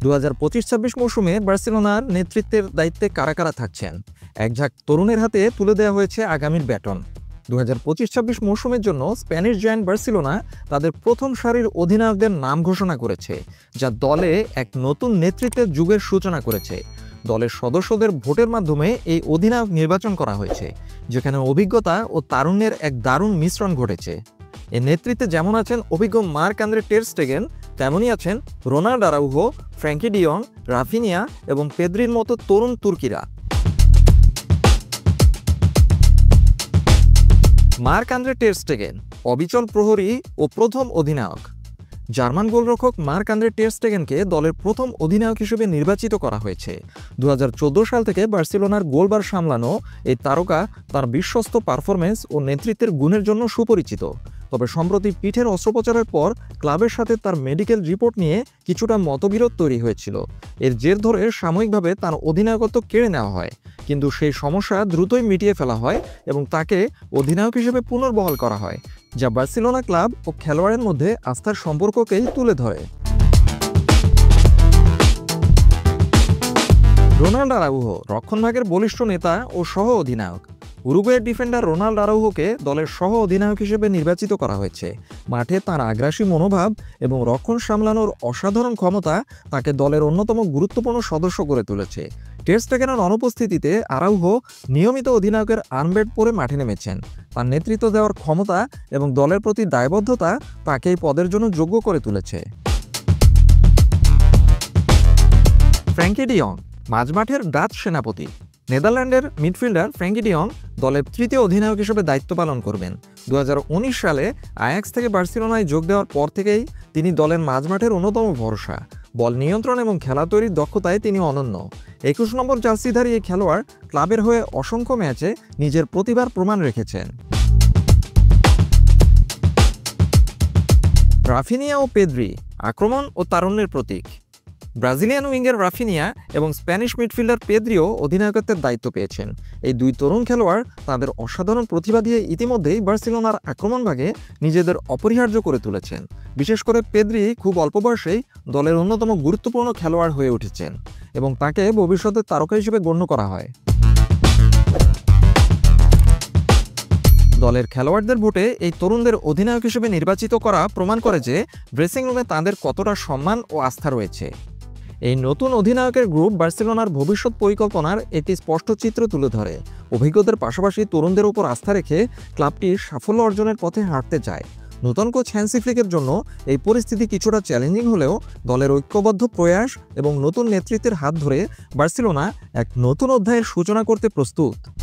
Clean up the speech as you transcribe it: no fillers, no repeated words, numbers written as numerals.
2025-26 মৌসুমে বার্সেলোনার নেতৃত্বের দায়িত্বে কারা কারা থাকছেন, এক ঝাঁক তরুণের হাতে তুলে দেওয়া হয়েছে আগামীর ব্যাটন। 2025-26 মৌসুমের জন্য স্প্যানিশ জায়ান্ট বার্সেলোনা তাদের প্রথম সারির অধিনায়কদের নাম ঘোষণা করেছে, যা দলে এক নতুন নেতৃত্বের যুগের সূচনা করেছে। দলের সদস্যদের ভোটের মাধ্যমে এই অধিনায়ক নির্বাচন করা হয়েছে, যেখানে অভিজ্ঞতা ও তারুণ্যের এক দারুণ মিশ্রণ ঘটেছে। এর নেতৃত্বে যেমন আছেন অভিজ্ঞ মার্ক-আন্দ্রে টের স্টেগেন, তেমনই আছেন Ronald Araujo, Frenkie de Jong, Raphinha এবং পেদ্রির মতো তরুণ তুর্কিরা। মার্ক-আন্দ্রে টের স্টেগেন অবিচল প্রহরী ও প্রথম অধিনায়ক। জার্মান গোলরক্ষক মার্ক-আন্দ্রে টের স্টেগেনকে দলের প্রথম অধিনায়ক হিসেবে নির্বাচিত করা হয়েছে। 2014 সাল থেকে বার্সেলোনার গোলবার সামলানো এই তারকা তার বিশ্বস্ত পারফরমেন্স ও নেতৃত্বের গুণের জন্য সুপরিচিত। তবে সম্প্রতি পিঠের অস্ত্রোপচারের পর ক্লাবের সাথে তার মেডিকেল রিপোর্ট নিয়ে কিছুটা মতবিরোধ তৈরি হয়েছিল। এর জের ধরে সাময়িকভাবে তার অধিনায়কত্ব কেড়ে নেওয়া হয়, কিন্তু সেই সমস্যা দ্রুতই মিটিয়ে ফেলা হয় এবং তাকে অধিনায়ক হিসেবে পুনর্বহাল করা হয়, যা বার্সেলোনা ক্লাব ও খেলোয়াড়ের মধ্যে আস্থার সম্পর্ককেই তুলে ধরে। রোনাল্ড আরাউহো রক্ষণভাগের বলিষ্ঠ নেতা ও সহ অধিনায়ক। উরুগুয়ের ডিফেন্ডার রোনাল্ড আরাউহোকে দলের সহ অধিনায়ক হিসেবে নির্বাচিত করা হয়েছে। মাঠে তার আগ্রাসী মনোভাব এবং রক্ষণ সামলানোর অসাধারণ ক্ষমতা তাকে দলের অন্যতম গুরুত্বপূর্ণ সদস্য করে তুলেছে। টের স্টেগেনের অনুপস্থিতিতে আরাউহো নিয়মিত অধিনায়কের আর্মব্যান্ড পরে মাঠে নেমেছেন। তার নেতৃত্ব দেওয়ার ক্ষমতা এবং দলের প্রতি দায়বদ্ধতা তাকে এই পদের জন্য যোগ্য করে তুলেছে। ফ্র্যাঙ্কি ডিয়ং মাঝমাঠের ডাচ সেনাপতি। নেদারল্যান্ডের মিডফিল্ডার ফ্র্যাঙ্কি ডিয়ং দলের তৃতীয় অধিনায়ক হিসেবে দায়িত্ব পালন করবেন। 2019 সালে আয়াক্স থেকে বার্সেলোনায় যোগ দেওয়ার পর থেকেই তিনি দলের মাঝমাঠের অন্যতম ভরসা। বল নিয়ন্ত্রণ এবং খেলা তৈরির দক্ষতায় তিনি অনন্য। 21 নম্বর জার্সিধারী এই খেলোয়াড় ক্লাবের হয়ে অসংখ্য ম্যাচে নিজের প্রতিভার প্রমাণ রেখেছেন। রাফিনিয়া ও পেদ্রি আক্রমণ ও তারুণ্যের প্রতীক। ব্রাজিলিয়ান উইঙ্গার রাফিনিয়া এবং স্প্যানিশ মিডফিল্ডার পেদ্রিও অধিনায়কত্বের দায়িত্ব পেয়েছেন। এই দুই তরুণ খেলোয়াড় তাদের অসাধারণ প্রতিভা দিয়ে ইতিমধ্যেই বার্সেলোনার আক্রমণভাগে নিজেদের অপরিহার্য করে তুলেছেন। বিশেষ করে পেদ্রি খুব অল্প বয়সেই দলের অন্যতম গুরুত্বপূর্ণ খেলোয়াড় হয়ে উঠেছেন এবং তাকে ভবিষ্যতের তারকা হিসেবে গণ্য করা হয়। দলের খেলোয়াড়দের ভোটে এই তরুণদের অধিনায়ক হিসেবে নির্বাচিত করা প্রমাণ করে যে ড্রেসিং রুমে তাদের কতটা সম্মান ও আস্থা রয়েছে। এই নতুন অধিনায়কের গ্রুপ বার্সেলোনার ভবিষ্যৎ পরিকল্পনার একটি স্পষ্ট চিত্র তুলে ধরে। অভিজ্ঞদের পাশাপাশি তরুণদের উপর আস্থা রেখে ক্লাবটি সাফল্য অর্জনের পথে হাঁটতে চায়। নতুন কোচ হ্যান্সি ফ্লিকের জন্য এই পরিস্থিতি কিছুটা চ্যালেঞ্জিং হলেও দলের ঐক্যবদ্ধ প্রয়াস এবং নতুন নেতৃত্বের হাত ধরে বার্সেলোনা এক নতুন অধ্যায়ের সূচনা করতে প্রস্তুত।